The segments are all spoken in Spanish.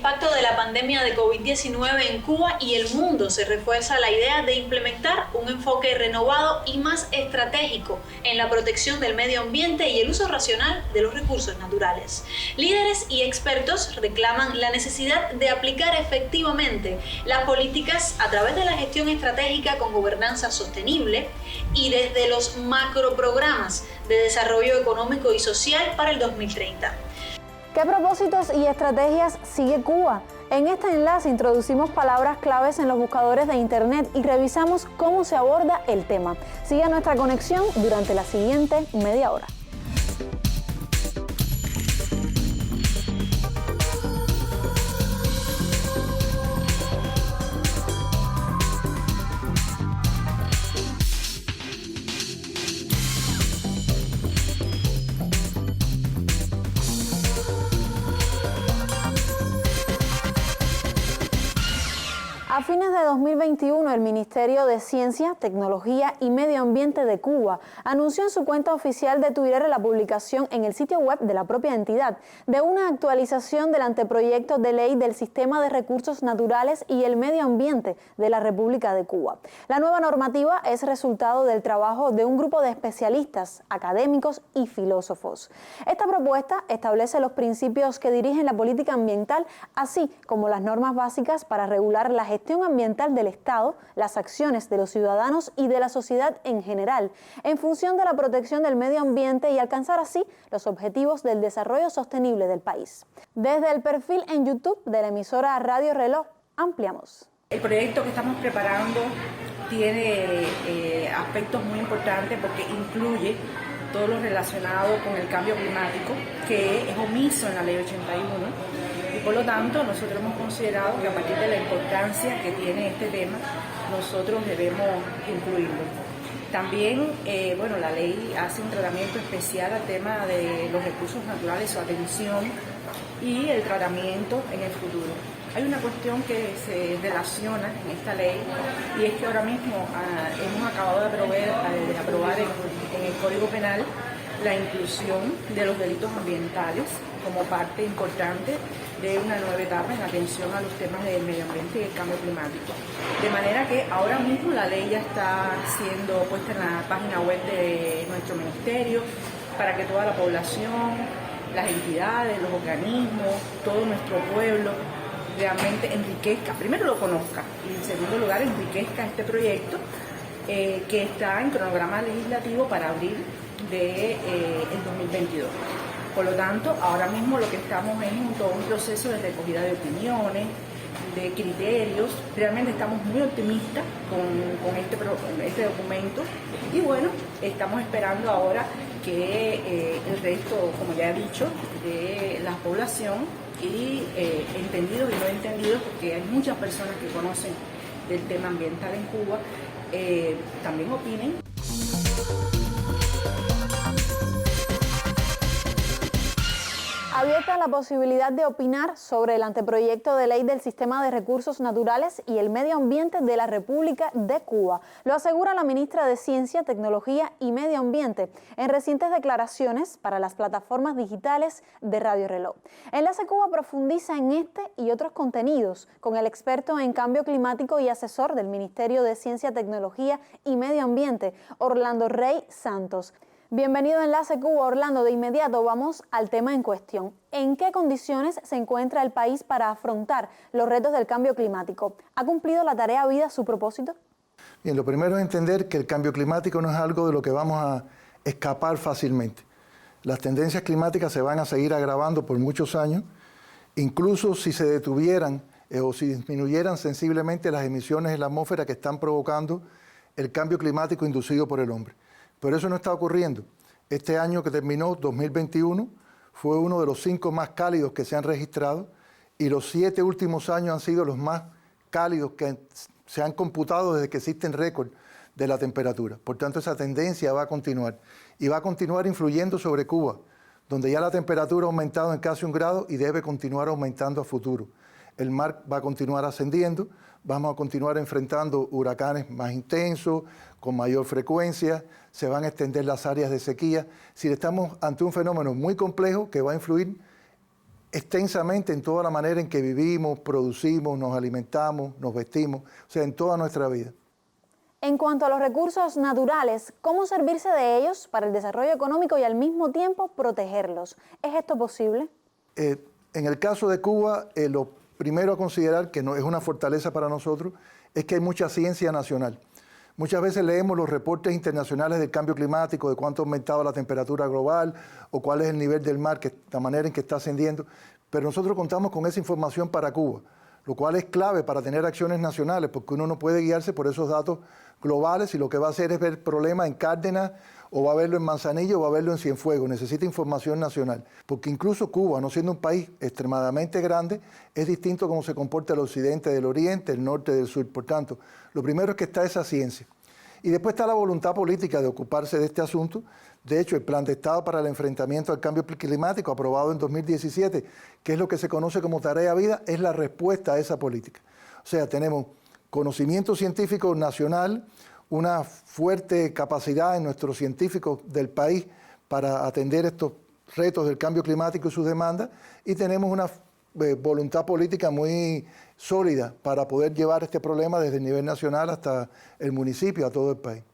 impacto de la pandemia de COVID-19 en Cuba y el mundo se refuerza la idea de implementar un enfoque renovado y más estratégico en la protección del medio ambiente y el uso racional de los recursos naturales. Líderes y expertos reclaman la necesidad de aplicar efectivamente las políticas a través de la gestión estratégica con gobernanza sostenible y desde los macroprogramas de desarrollo económico y social para el 2030. ¿Qué propósitos y estrategias sigue Cuba? En este enlace introducimos palabras claves en los buscadores de Internet y revisamos cómo se aborda el tema. Sigue nuestra conexión durante la siguiente media hora. A fines de 2021, el Ministerio de Ciencia, Tecnología y Medio Ambiente de Cuba anunció en su cuenta oficial de Twitter la publicación en el sitio web de la propia entidad de una actualización del anteproyecto de ley del Sistema de Recursos Naturales y el Medio Ambiente de la República de Cuba. La nueva normativa es resultado del trabajo de un grupo de especialistas, académicos y filósofos. Esta propuesta establece los principios que dirigen la política ambiental, así como las normas básicas para regular la gestión ambiental del Estado, las acciones de los ciudadanos y de la sociedad en general, en función de la protección del medio ambiente y alcanzar así los objetivos del desarrollo sostenible del país. Desde el perfil en YouTube de la emisora Radio Reloj, ampliamos. El proyecto que estamos preparando tiene aspectos muy importantes porque incluye todo lo relacionado con el cambio climático, que es omiso en la Ley 81. Y por lo tanto, nosotros hemos considerado que a partir de la importancia que tiene este tema, nosotros debemos incluirlo. También, la ley hace un tratamiento especial al tema de los recursos naturales, su atención y el tratamiento en el futuro. Hay una cuestión que se relaciona en esta ley y es que ahora mismo hemos acabado de aprobar en el Código Penal la inclusión de los delitos ambientales como parte importante de una nueva etapa en atención a los temas del medio ambiente y el cambio climático. De manera que ahora mismo la ley ya está siendo puesta en la página web de nuestro ministerio para que toda la población, las entidades, los organismos, todo nuestro pueblo realmente enriquezca, primero lo conozca y en segundo lugar enriquezca este proyecto que está en cronograma legislativo para abril del 2022. Por lo tanto, ahora mismo lo que estamos es en todo un proceso de recogida de opiniones, de criterios. Realmente estamos muy optimistas con este documento y bueno, estamos esperando ahora que el resto, como ya he dicho, de la población y entendidos y no entendidos, porque hay muchas personas que conocen del tema ambiental en Cuba, también opinen. Abierta la posibilidad de opinar sobre el anteproyecto de ley del Sistema de Recursos Naturales y el Medio Ambiente de la República de Cuba. Lo asegura la ministra de Ciencia, Tecnología y Medio Ambiente en recientes declaraciones para las plataformas digitales de Radio Reloj. Enlace Cuba profundiza en este y otros contenidos con el experto en cambio climático y asesor del Ministerio de Ciencia, Tecnología y Medio Ambiente, Orlando Rey Santos. Bienvenido a Enlace Cuba, Orlando. De inmediato vamos al tema en cuestión. ¿En qué condiciones se encuentra el país para afrontar los retos del cambio climático? ¿Ha cumplido la tarea vida su propósito? Bien, lo primero es entender que el cambio climático no es algo de lo que vamos a escapar fácilmente. Las tendencias climáticas se van a seguir agravando por muchos años, incluso si se detuvieran o si disminuyeran sensiblemente las emisiones en la atmósfera que están provocando el cambio climático inducido por el hombre. Pero eso no está ocurriendo. Este año que terminó, 2021, fue uno de los 5 más cálidos que se han registrado y los 7 últimos años han sido los más cálidos que se han computado desde que existen récords de la temperatura. Por tanto, esa tendencia va a continuar y va a continuar influyendo sobre Cuba, donde ya la temperatura ha aumentado en casi 1 grado y debe continuar aumentando a futuro. El mar va a continuar ascendiendo, vamos a continuar enfrentando huracanes más intensos, con mayor frecuencia, se van a extender las áreas de sequía. Si estamos ante un fenómeno muy complejo que va a influir extensamente en toda la manera en que vivimos, producimos, nos alimentamos, nos vestimos, o sea, en toda nuestra vida. En cuanto a los recursos naturales, ¿cómo servirse de ellos para el desarrollo económico y al mismo tiempo protegerlos? ¿Es esto posible? En el caso de Cuba, lo primero a considerar, que no es una fortaleza para nosotros, es que hay mucha ciencia nacional. Muchas veces leemos los reportes internacionales del cambio climático, de cuánto ha aumentado la temperatura global o cuál es el nivel del mar, la manera en que está ascendiendo, pero nosotros contamos con esa información para Cuba, lo cual es clave para tener acciones nacionales, porque uno no puede guiarse por esos datos globales y lo que va a hacer es ver problemas en Cárdenas o va a verlo en Manzanillo o va a verlo en Cienfuegos. Necesita información nacional, porque incluso Cuba, no siendo un país extremadamente grande, es distinto cómo se comporta el occidente del oriente, el norte del sur. Por tanto, lo primero es que está esa ciencia. Y después está la voluntad política de ocuparse de este asunto. De hecho, el Plan de Estado para el Enfrentamiento al Cambio Climático, aprobado en 2017, que es lo que se conoce como Tarea Vida, es la respuesta a esa política. O sea, tenemos conocimiento científico nacional, una fuerte capacidad en nuestros científicos del país para atender estos retos del cambio climático y sus demandas, y tenemos una voluntad política muy sólida para poder llevar este problema desde el nivel nacional hasta el municipio, a todo el país.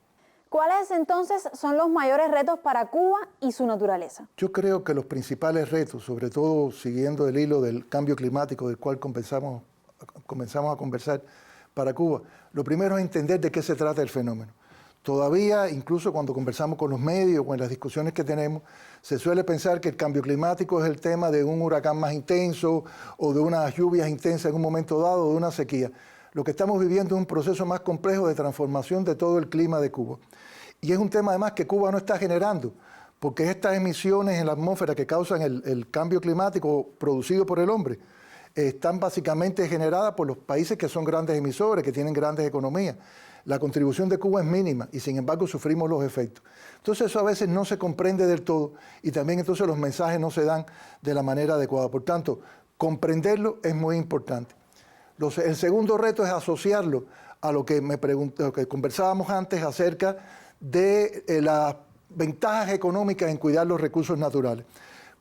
¿Cuáles entonces son los mayores retos para Cuba y su naturaleza? Yo creo que los principales retos, sobre todo siguiendo el hilo del cambio climático del cual comenzamos a conversar para Cuba, lo primero es entender de qué se trata el fenómeno. Todavía, incluso cuando conversamos con los medios o en las discusiones que tenemos, se suele pensar que el cambio climático es el tema de un huracán más intenso o de unas lluvias intensas en un momento dado o de una sequía. Lo que estamos viviendo es un proceso más complejo de transformación de todo el clima de Cuba. Y es un tema además que Cuba no está generando, porque estas emisiones en la atmósfera que causan el cambio climático producido por el hombre están básicamente generadas por los países que son grandes emisores, que tienen grandes economías. La contribución de Cuba es mínima y sin embargo sufrimos los efectos. Entonces eso a veces no se comprende del todo y también entonces los mensajes no se dan de la manera adecuada. Por tanto, comprenderlo es muy importante. El segundo reto es asociarlo a lo que lo que conversábamos antes acerca de las ventajas económicas en cuidar los recursos naturales.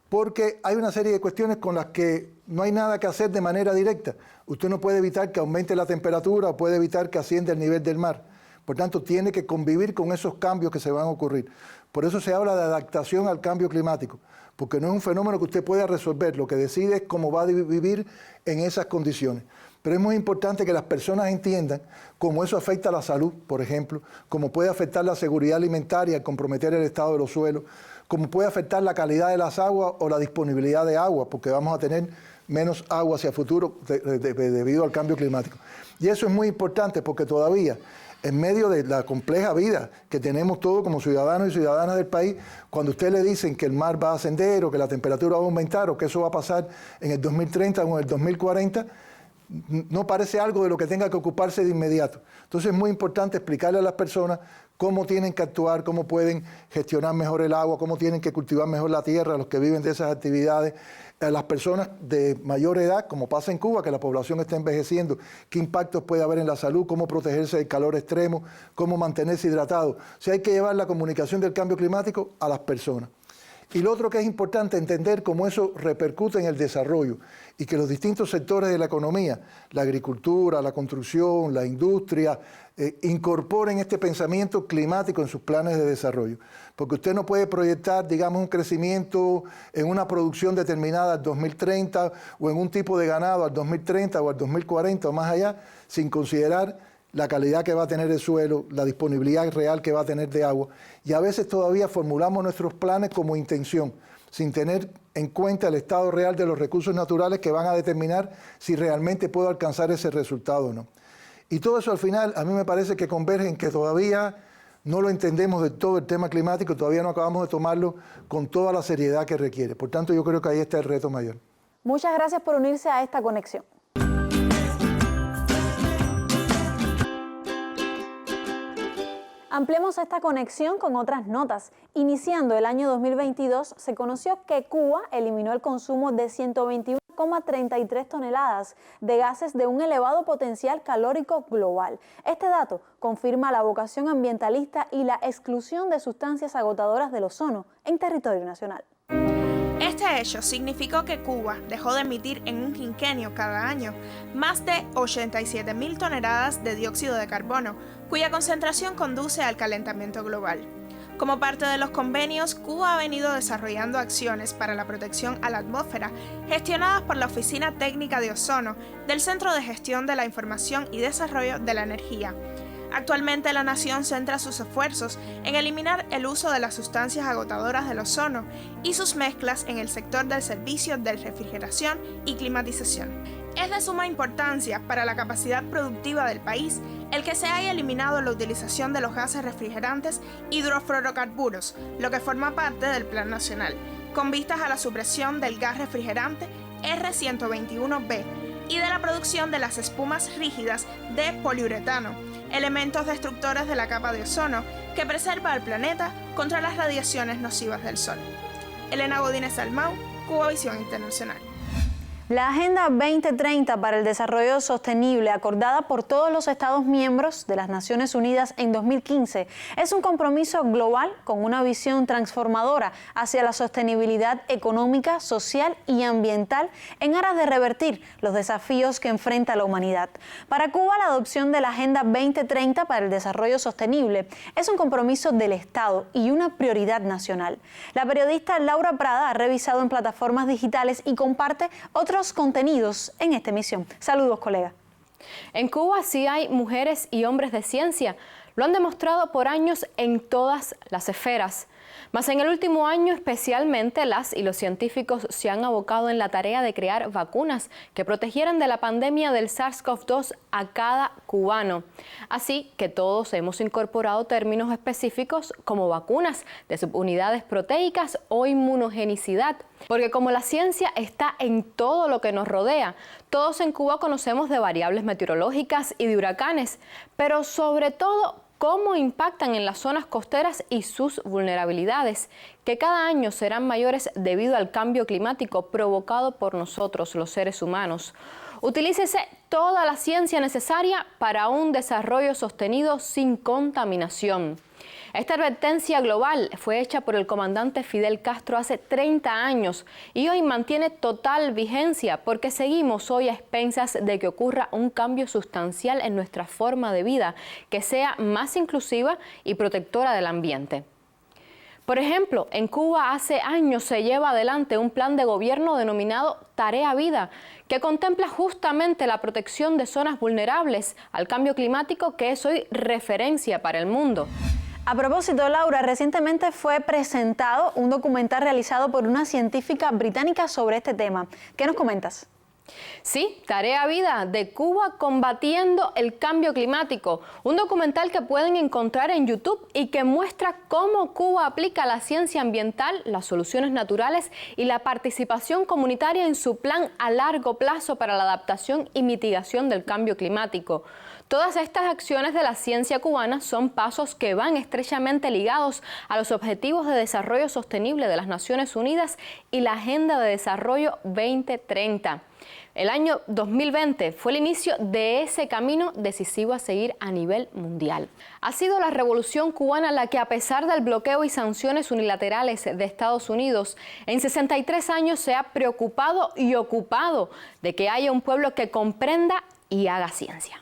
Porque hay una serie de cuestiones con las que no hay nada que hacer de manera directa. Usted no puede evitar que aumente la temperatura o puede evitar que ascienda el nivel del mar. Por tanto, tiene que convivir con esos cambios que se van a ocurrir. Por eso se habla de adaptación al cambio climático, porque no es un fenómeno que usted pueda resolver. Lo que decide es cómo va a vivir en esas condiciones. Pero es muy importante que las personas entiendan cómo eso afecta a la salud, por ejemplo, cómo puede afectar la seguridad alimentaria al comprometer el estado de los suelos, cómo puede afectar la calidad de las aguas o la disponibilidad de agua, porque vamos a tener menos agua hacia el futuro debido al cambio climático. Y eso es muy importante porque todavía, en medio de la compleja vida que tenemos todos como ciudadanos y ciudadanas del país, cuando usted le dicen que el mar va a ascender o que la temperatura va a aumentar o que eso va a pasar en el 2030 o en el 2040, no parece algo de lo que tenga que ocuparse de inmediato. Entonces es muy importante explicarle a las personas cómo tienen que actuar, cómo pueden gestionar mejor el agua, cómo tienen que cultivar mejor la tierra, los que viven de esas actividades, a las personas de mayor edad, como pasa en Cuba, que la población está envejeciendo, qué impactos puede haber en la salud, cómo protegerse del calor extremo, cómo mantenerse hidratado. O sea, hay que llevar la comunicación del cambio climático a las personas. Y lo otro que es importante entender cómo eso repercute en el desarrollo y que los distintos sectores de la economía, la agricultura, la construcción, la industria, incorporen este pensamiento climático en sus planes de desarrollo. Porque usted no puede proyectar, digamos, un crecimiento en una producción determinada al 2030 o en un tipo de ganado al 2030 o al 2040 o más allá, sin considerar la calidad que va a tener el suelo, la disponibilidad real que va a tener de agua. Y a veces todavía formulamos nuestros planes como intención, sin tener en cuenta el estado real de los recursos naturales que van a determinar si realmente puedo alcanzar ese resultado o no. Y todo eso al final a mí me parece que converge en que todavía no lo entendemos de todo el tema climático, todavía no acabamos de tomarlo con toda la seriedad que requiere. Por tanto, yo creo que ahí está el reto mayor. Muchas gracias por unirse a esta conexión. Ampliemos esta conexión con otras notas. Iniciando el año 2022, se conoció que Cuba eliminó el consumo de 121,33 toneladas de gases de un elevado potencial calórico global. Este dato confirma la vocación ambientalista y la exclusión de sustancias agotadoras del ozono en territorio nacional. Este Este hecho significó que Cuba dejó de emitir en un quinquenio cada año más de 87.000 toneladas de dióxido de carbono, cuya concentración conduce al calentamiento global. Como parte de los convenios, Cuba ha venido desarrollando acciones para la protección a la atmósfera, gestionadas por la Oficina Técnica de Ozono del Centro de Gestión de la Información y Desarrollo de la Energía. Actualmente la nación centra sus esfuerzos en eliminar el uso de las sustancias agotadoras del ozono y sus mezclas en el sector del servicio de refrigeración y climatización. Es de suma importancia para la capacidad productiva del país el que se haya eliminado la utilización de los gases refrigerantes hidrofluorocarburos, lo que forma parte del Plan Nacional, con vistas a la supresión del gas refrigerante R121B y de la producción de las espumas rígidas de poliuretano, elementos destructores de la capa de ozono que preserva al planeta contra las radiaciones nocivas del Sol. Elena Godínez Almau, Cubavisión Internacional. La Agenda 2030 para el Desarrollo Sostenible, acordada por todos los Estados miembros de las Naciones Unidas en 2015, es un compromiso global con una visión transformadora hacia la sostenibilidad económica, social y ambiental en aras de revertir los desafíos que enfrenta la humanidad. Para Cuba, la adopción de la Agenda 2030 para el Desarrollo Sostenible es un compromiso del Estado y una prioridad nacional. La periodista Laura Prada ha revisado en plataformas digitales y comparte otros contenidos en esta emisión. Saludos, colega. En Cuba sí hay mujeres y hombres de ciencia. Lo han demostrado por años en todas las esferas. Mas en el último año especialmente las y los científicos se han abocado en la tarea de crear vacunas que protegieran de la pandemia del SARS-CoV-2 a cada cubano. Así que todos hemos incorporado términos específicos como vacunas de subunidades proteicas o inmunogenicidad. Porque como la ciencia está en todo lo que nos rodea, todos en Cuba conocemos de variables meteorológicas y de huracanes, pero sobre todo cómo impactan en las zonas costeras y sus vulnerabilidades, que cada año serán mayores debido al cambio climático provocado por nosotros, los seres humanos. Utilícese toda la ciencia necesaria para un desarrollo sostenido sin contaminación. Esta advertencia global fue hecha por el comandante Fidel Castro hace 30 años y hoy mantiene total vigencia porque seguimos hoy a expensas de que ocurra un cambio sustancial en nuestra forma de vida que sea más inclusiva y protectora del ambiente. Por ejemplo, en Cuba hace años se lleva adelante un plan de gobierno denominado Tarea Vida, que contempla justamente la protección de zonas vulnerables al cambio climático, que es hoy referencia para el mundo. A propósito, Laura, recientemente fue presentado un documental realizado por una científica británica sobre este tema. ¿Qué nos comentas? Sí, Tarea Vida, de Cuba combatiendo el cambio climático, un documental que pueden encontrar en YouTube y que muestra cómo Cuba aplica la ciencia ambiental, las soluciones naturales y la participación comunitaria en su plan a largo plazo para la adaptación y mitigación del cambio climático. Todas estas acciones de la ciencia cubana son pasos que van estrechamente ligados a los Objetivos de Desarrollo Sostenible de las Naciones Unidas y la Agenda de Desarrollo 2030. El año 2020 fue el inicio de ese camino decisivo a seguir a nivel mundial. Ha sido la revolución cubana la que, a pesar del bloqueo y sanciones unilaterales de Estados Unidos, en 63 años se ha preocupado y ocupado de que haya un pueblo que comprenda y haga ciencia.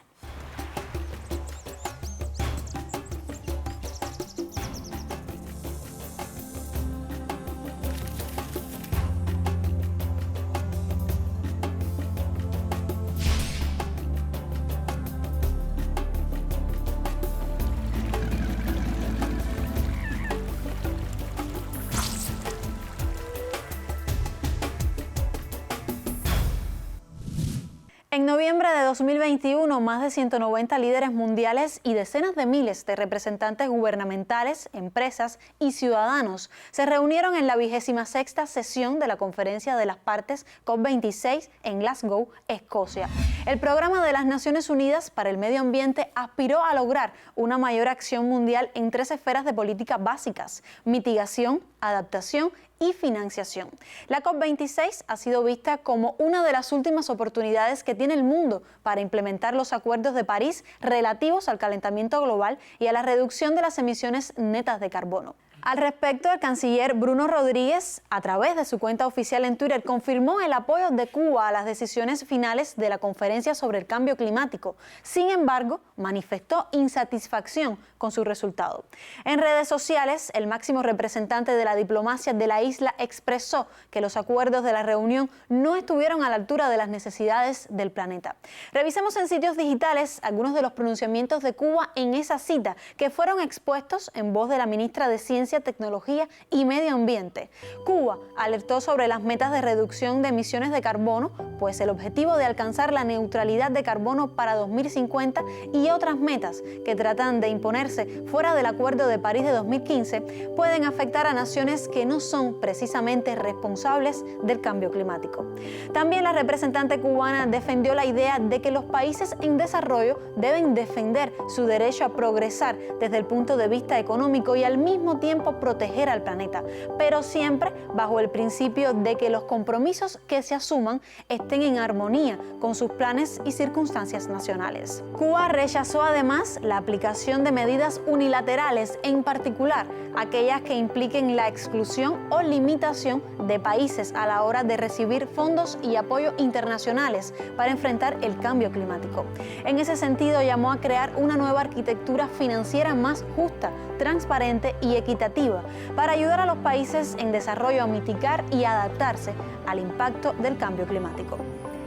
En noviembre de 2021, más de 190 líderes mundiales y decenas de miles de representantes gubernamentales, empresas y ciudadanos se reunieron en la 26ª sesión de la Conferencia de las Partes COP26 en Glasgow, Escocia. El Programa de las Naciones Unidas para el Medio Ambiente aspiró a lograr una mayor acción mundial en 3 esferas de políticas básicas: mitigación, adaptación y financiación. La COP26 ha sido vista como una de las últimas oportunidades que tiene el mundo para implementar los acuerdos de París relativos al calentamiento global y a la reducción de las emisiones netas de carbono. Al respecto, el canciller Bruno Rodríguez, a través de su cuenta oficial en Twitter, confirmó el apoyo de Cuba a las decisiones finales de la Conferencia sobre el Cambio Climático. Sin embargo, manifestó insatisfacción con su resultado. En redes sociales, el máximo representante de la diplomacia de la isla expresó que los acuerdos de la reunión no estuvieron a la altura de las necesidades del planeta. Revisemos en sitios digitales algunos de los pronunciamientos de Cuba en esa cita, que fueron expuestos en voz de la ministra de Ciencia, Tecnología y Medio Ambiente. Cuba alertó sobre las metas de reducción de emisiones de carbono, pues el objetivo de alcanzar la neutralidad de carbono para 2050 y otras metas que tratan de imponerse fuera del Acuerdo de París de 2015 pueden afectar a naciones que no son precisamente responsables del cambio climático. También la representante cubana defendió la idea de que los países en desarrollo deben defender su derecho a progresar desde el punto de vista económico y al mismo tiempo proteger al planeta, pero siempre bajo el principio de que los compromisos que se asuman estén en armonía con sus planes y circunstancias nacionales. Cuba rechazó además la aplicación de medidas unilaterales, en particular aquellas que impliquen la exclusión o limitación de países a la hora de recibir fondos y apoyo internacionales para enfrentar el cambio climático. En ese sentido, llamó a crear una nueva arquitectura financiera más justa, transparente y equitativa para ayudar a los países en desarrollo a mitigar y adaptarse al impacto del cambio climático.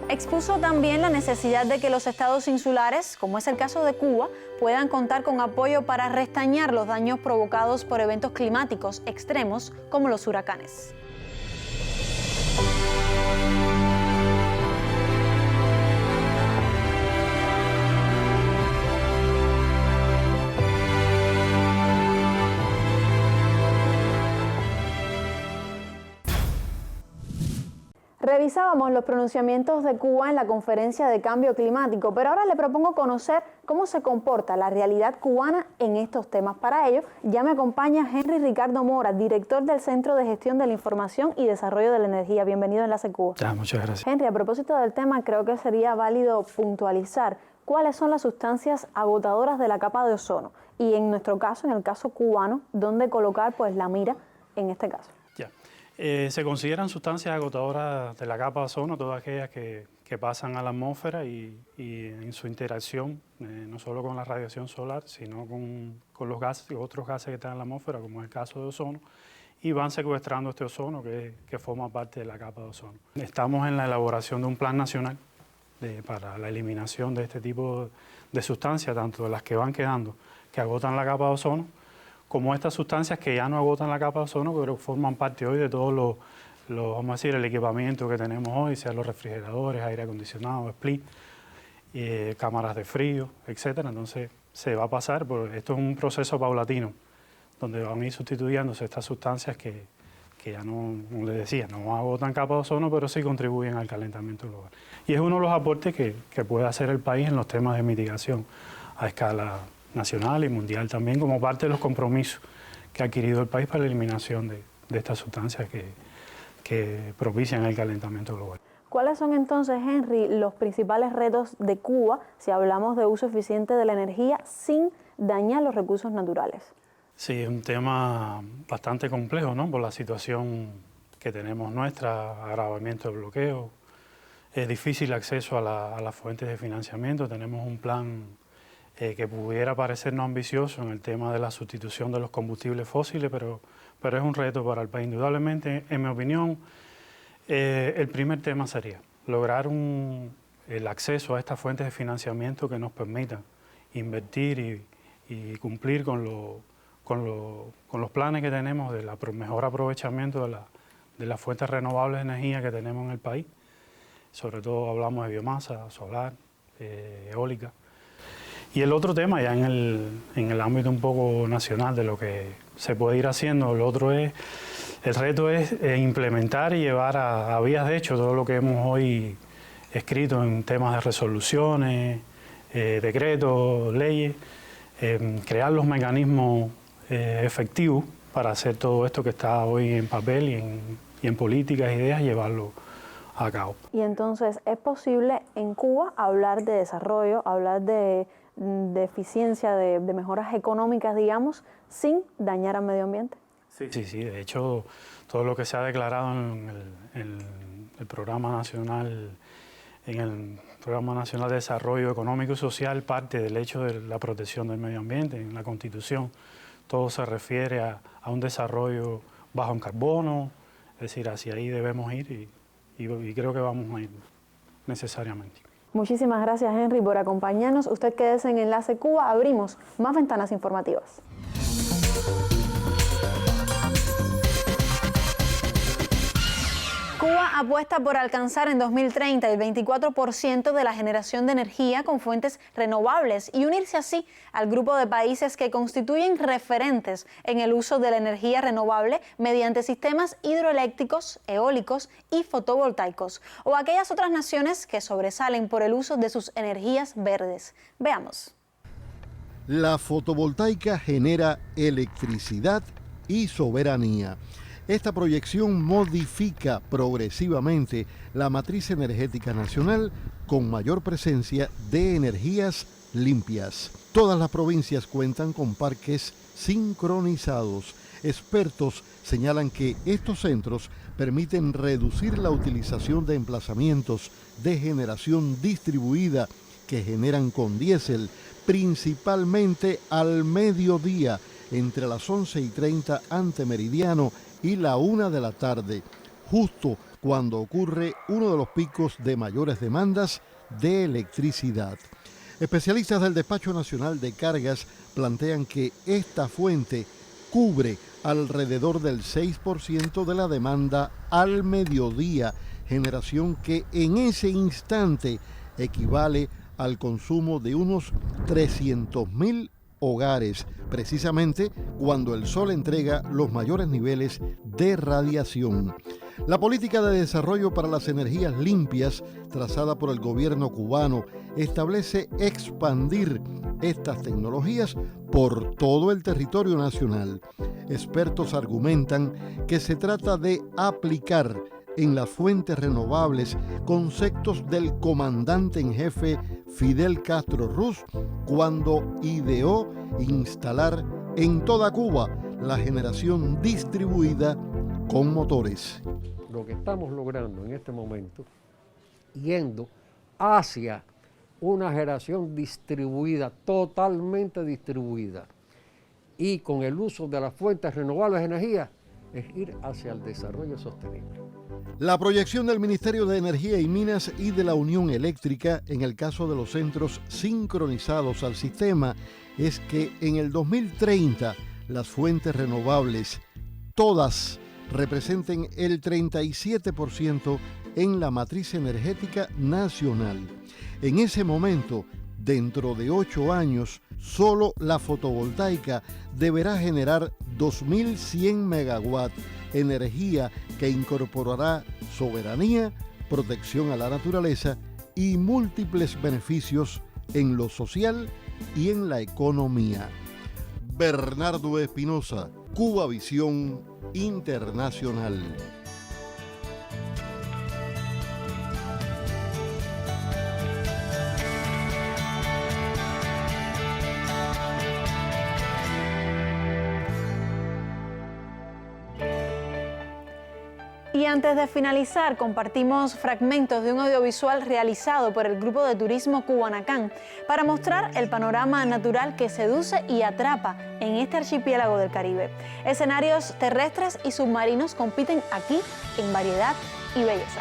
Expuso también la necesidad de que los estados insulares, como es el caso de Cuba, puedan contar con apoyo para restañar los daños provocados por eventos climáticos extremos como los huracanes. Revisábamos los pronunciamientos de Cuba en la Conferencia de Cambio Climático, pero ahora le propongo conocer cómo se comporta la realidad cubana en estos temas. Para ello, ya me acompaña Henry Ricardo Mora, director del Centro de Gestión de la Información y Desarrollo de la Energía. Bienvenido a Enlace Cuba. Muchas gracias. Henry, a propósito del tema, creo que sería válido puntualizar cuáles son las sustancias agotadoras de la capa de ozono y en nuestro caso, en el caso cubano, dónde colocar pues la mira en este caso. Se consideran sustancias agotadoras de la capa de ozono todas aquellas que pasan a la atmósfera y en su interacción, no solo con la radiación solar, sino con los gases y otros gases que están en la atmósfera, como es el caso de ozono, y van secuestrando este ozono que forma parte de la capa de ozono. Estamos en la elaboración de un plan nacional para la eliminación de este tipo de sustancias, tanto de las que van quedando, que agotan la capa de ozono, como estas sustancias que ya no agotan la capa de ozono, pero forman parte hoy de todo vamos a decir, el equipamiento que tenemos hoy, sean los refrigeradores, aire acondicionado, split, cámaras de frío, etcétera. Entonces se va a pasar, esto es un proceso paulatino, donde van a ir sustituyéndose estas sustancias que ya no, como les decía, no agotan capa de ozono, pero sí contribuyen al calentamiento global. Y es uno de los aportes que puede hacer el país en los temas de mitigación a escala nacional y mundial también, como parte de los compromisos que ha adquirido el país para la eliminación de estas sustancias que propician el calentamiento global. ¿Cuáles son entonces, Henry, los principales retos de Cuba si hablamos de uso eficiente de la energía sin dañar los recursos naturales? Sí, es un tema bastante complejo, ¿no? Por la situación que tenemos nuestra, agravamiento de bloqueo, es difícil acceso a las fuentes de financiamiento. Tenemos un plan que pudiera parecernos ambicioso en el tema de la sustitución de los combustibles fósiles, pero es un reto para el país. Indudablemente, en mi opinión, el primer tema sería lograr el acceso a estas fuentes de financiamiento que nos permitan invertir y cumplir con los planes que tenemos de mejor aprovechamiento de las fuentes renovables de energía que tenemos en el país. Sobre todo hablamos de biomasa, solar, eólica. Y el otro tema, ya en el ámbito un poco nacional de lo que se puede ir haciendo, el reto es implementar y llevar a vías de hecho todo lo que hemos hoy escrito en temas de resoluciones, decretos, leyes, crear los mecanismos efectivos para hacer todo esto que está hoy en papel y en políticas e ideas, llevarlo a cabo. Y entonces, ¿es posible en Cuba hablar de desarrollo, hablar de eficiencia, de mejoras económicas, digamos, sin dañar al medio ambiente? Sí, de hecho, todo lo que se ha declarado en el Programa Nacional, en el Programa Nacional de Desarrollo Económico y Social, parte del hecho de la protección del medio ambiente. En la Constitución todo se refiere a un desarrollo bajo en carbono, es decir, hacia ahí debemos ir y creo que vamos a ir necesariamente. Muchísimas gracias, Henry, por acompañarnos. Usted quédese en Enlace Cuba, abrimos más ventanas informativas. Cuba apuesta por alcanzar en 2030 el 24% de la generación de energía con fuentes renovables y unirse así al grupo de países que constituyen referentes en el uso de la energía renovable mediante sistemas hidroeléctricos, eólicos y fotovoltaicos, o aquellas otras naciones que sobresalen por el uso de sus energías verdes. Veamos. La fotovoltaica genera electricidad y soberanía. Esta proyección modifica progresivamente la matriz energética nacional con mayor presencia de energías limpias. Todas las provincias cuentan con parques sincronizados. Expertos señalan que estos centros permiten reducir la utilización de emplazamientos de generación distribuida que generan con diésel, principalmente al mediodía, entre las 11:30 ante meridiano y la 1 de la tarde, justo cuando ocurre uno de los picos de mayores demandas de electricidad. Especialistas del Despacho Nacional de Cargas plantean que esta fuente cubre alrededor del 6% de la demanda al mediodía, generación que en ese instante equivale al consumo de unos 300.000 hogares, precisamente cuando el sol entrega los mayores niveles de radiación. La política de desarrollo para las energías limpias, trazada por el gobierno cubano, establece expandir estas tecnologías por todo el territorio nacional. Expertos argumentan que se trata de aplicar en las fuentes renovables conceptos del comandante en jefe Fidel Castro Ruz cuando ideó instalar en toda Cuba la generación distribuida con motores. Lo que estamos logrando en este momento, yendo hacia una generación distribuida, totalmente distribuida, y con el uso de las fuentes renovables de energía, es ir hacia el desarrollo sostenible. La proyección del Ministerio de Energía y Minas y de la Unión Eléctrica en el caso de los centros sincronizados al sistema es que en el 2030 las fuentes renovables, todas, representen el 37% en la matriz energética nacional. En ese momento, dentro de 8 años, solo la fotovoltaica deberá generar 2.100 megawatts, energía que incorporará soberanía, protección a la naturaleza y múltiples beneficios en lo social y en la economía. Bernardo Espinosa, Cuba Visión Internacional. Y antes de finalizar, compartimos fragmentos de un audiovisual realizado por el Grupo de Turismo Cubanacán para mostrar el panorama natural que seduce y atrapa en este archipiélago del Caribe. Escenarios terrestres y submarinos compiten aquí en variedad y belleza.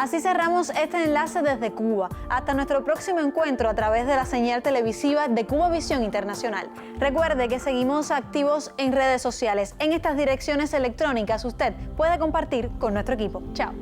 Así cerramos este enlace desde Cuba. Hasta nuestro próximo encuentro a través de la señal televisiva de Cubavisión Internacional. Recuerde que seguimos activos en redes sociales. En estas direcciones electrónicas usted puede compartir con nuestro equipo. Chao.